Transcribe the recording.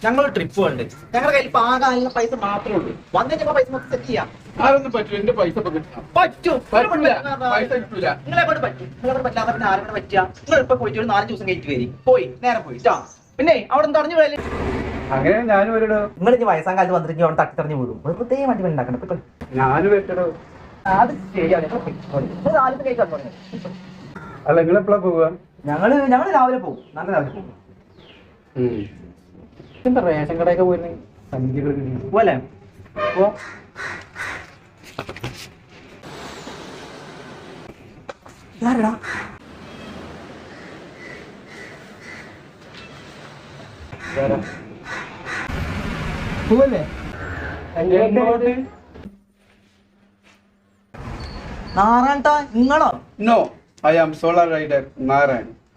ഞങ്ങളൊരു ട്രിപ്പ് ഉണ്ട്. ഞങ്ങളുടെ കയ്യിൽ പാകാനുള്ള പൈസ മാത്രമേ ഉള്ളൂ. വന്നിട്ട് പൈസ മൊത്തം സെറ്റ് ചെയ്യാം. അതൊന്നും പറ്റും. എന്റെ പൈസ പറ്റും. പൈസ കിട്ടൂല. നിങ്ങളെ കൊണ്ട് പറ്റും. നിങ്ങളെ പറ്റാതെ പിന്നെ ആരും പറ്റുക. നിങ്ങൾ ഇപ്പൊ പോയിട്ട് ഒരു 4 ദിവസം കഴിഞ്ഞിട്ട് വരും. പോയി നേരെ പോയിട്ടാ. പിന്നെ അവിടെ തടഞ്ഞു പോയാലേ അങ്ങനെ ഞാനും വരടോ. നിങ്ങൾ ഇനി വയസ്സാം കാലത്ത് വന്നിട്ട് അവിടെ തട്ടിത്തറിഞ്ഞ് വീടും. പ്രത്യേക വണ്ടി ഉണ്ടാക്കണം. ഞാനും വരട്ടോ. അത് ശരിയാണ്. അല്ല നിങ്ങളെപ്പോഴാ പോവുക? ഞങ്ങള് രാവിലെ പോകും. നല്ല രാവിലെ പോകും. എന്താ റേഷൻ കടയൊക്കെ പോയിരുന്നെ പോലെ പോവല്ലേ? നാറാണ്ടാ നിങ്ങളോ? No, I am solar rider Narayan.